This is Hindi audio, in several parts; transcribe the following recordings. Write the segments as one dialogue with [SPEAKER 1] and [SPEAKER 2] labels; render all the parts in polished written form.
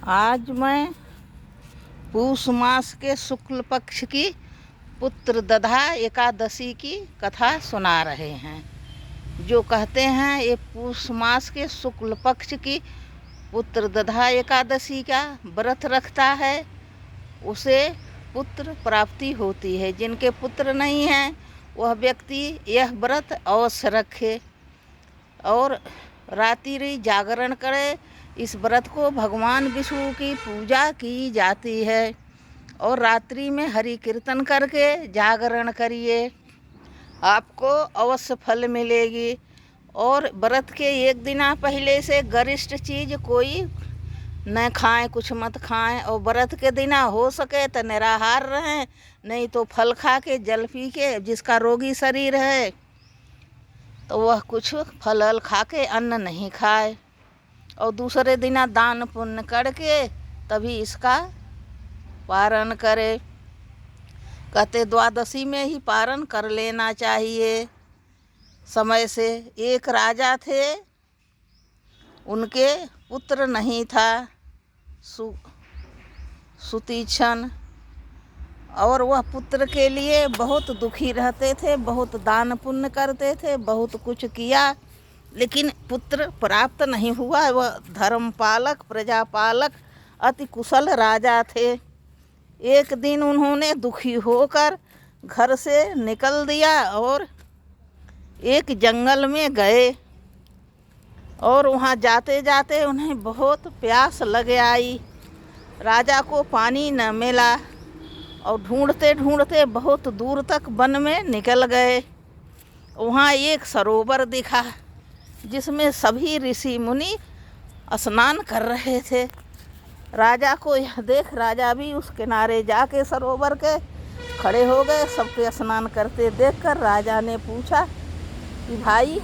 [SPEAKER 1] आज मैं पूष मास के शुक्ल पक्ष की पुत्रदधा एकादशी की कथा सुना रहे हैं। जो कहते हैं ये पूष मास के शुक्ल पक्ष की पुत्रदधा एकादशी का व्रत रखता है उसे पुत्र प्राप्ति होती है। जिनके पुत्र नहीं हैं वह व्यक्ति यह व्रत अवश्य रखे और रात्रि जागरण करे। इस व्रत को भगवान विष्णु की पूजा की जाती है और रात्रि में हरि कीर्तन करके जागरण करिए, आपको अवश्य फल मिलेगी। और व्रत के एक दिन पहले से गरिष्ठ चीज़ कोई न खाएं, कुछ मत खाएं। और व्रत के दिन हो सके तो निराहार रहें, नहीं तो फल खा के जल पी के, जिसका रोगी शरीर है तो वह कुछ फल खा के अन्न नहीं खाए। और दूसरे दिन दान पुण्य करके तभी इसका पारण करे। कहते द्वादशी में ही पारण कर लेना चाहिए समय से। एक राजा थे, उनके पुत्र नहीं था सुतीक्षण, और वह पुत्र के लिए बहुत दुखी रहते थे, बहुत दान पुण्य करते थे, बहुत कुछ किया, लेकिन पुत्र प्राप्त नहीं हुआ। वह धर्मपालक प्रजापालक अति कुशल राजा थे। एक दिन उन्होंने दुखी होकर घर से निकल दिया और एक जंगल में गए। और वहाँ जाते जाते उन्हें बहुत प्यास लग आई। राजा को पानी न मिला और ढूंढते ढूंढते बहुत दूर तक वन में निकल गए। वहाँ एक सरोवर दिखा जिसमें सभी ऋषि मुनि स्नान कर रहे थे। राजा को यह देख राजा भी उस किनारे जाके सरोवर के खड़े हो गए। सबके स्नान करते देखकर राजा ने पूछा कि भाई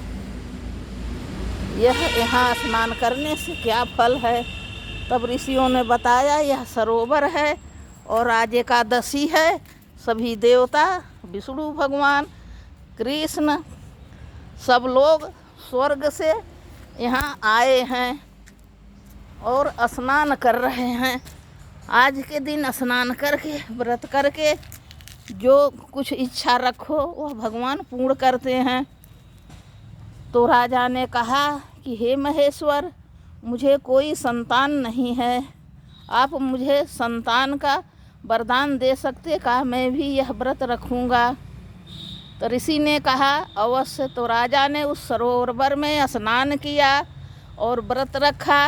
[SPEAKER 1] यह यहाँ स्नान करने से क्या फल है। तब ऋषियों ने बताया यह सरोवर है और आज एकादशी है। सभी देवता, विष्णु भगवान, कृष्ण, सब लोग स्वर्ग से यहाँ आए हैं और स्नान कर रहे हैं। आज के दिन स्नान करके व्रत करके जो कुछ इच्छा रखो वह भगवान पूर्ण करते हैं। तो राजा ने कहा कि हे महेश्वर, मुझे कोई संतान नहीं है, आप मुझे संतान का वरदान दे सकते का मैं भी यह व्रत रखूँगा। तो ऋषि ने कहा अवश्य। तो राजा ने उस सरोवर में स्नान किया और व्रत रखा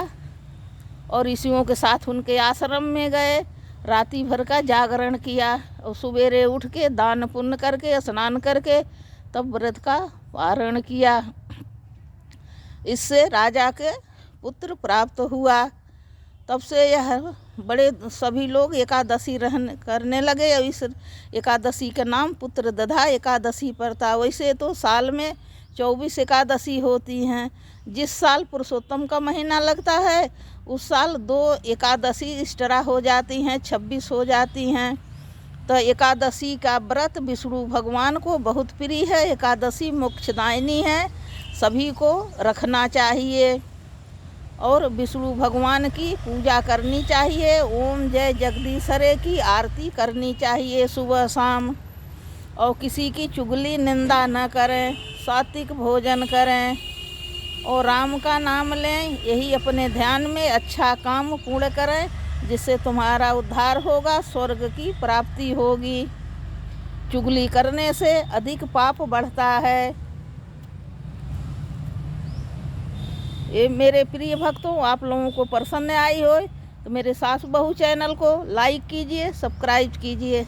[SPEAKER 1] और ऋषियों के साथ उनके आश्रम में गए। राति भर का जागरण किया और सवेरे उठ के दान पुण्य करके स्नान करके तब व्रत का पारण किया। इससे राजा के पुत्र प्राप्त हुआ। तब से यह बड़े सभी लोग एकादशी करने लगे और इस एकादशी का नाम पुत्रदधा एकादशी पड़ता। वैसे तो साल में 24 एकादशी होती हैं। जिस साल पुरुषोत्तम का महीना लगता है उस साल 2 एकादशी एक्स्ट्रा हो जाती हैं, 26 हो जाती हैं। तो एकादशी का व्रत विष्णु भगवान को बहुत प्रिय है। एकादशी मोक्षदायिनी है, सभी को रखना चाहिए और विष्णु भगवान की पूजा करनी चाहिए। ओम जय जगदीशरे की आरती करनी चाहिए सुबह शाम। और किसी की चुगली निंदा न करें, सात्विक भोजन करें और राम का नाम लें। यही अपने ध्यान में अच्छा काम पूर्ण करें जिससे तुम्हारा उद्धार होगा, स्वर्ग की प्राप्ति होगी। चुगली करने से अधिक पाप बढ़ता है। ये मेरे प्रिय भक्तों, आप लोगों को पसंद आई हो तो मेरे सास बहू चैनल को लाइक कीजिए, सब्सक्राइब कीजिए।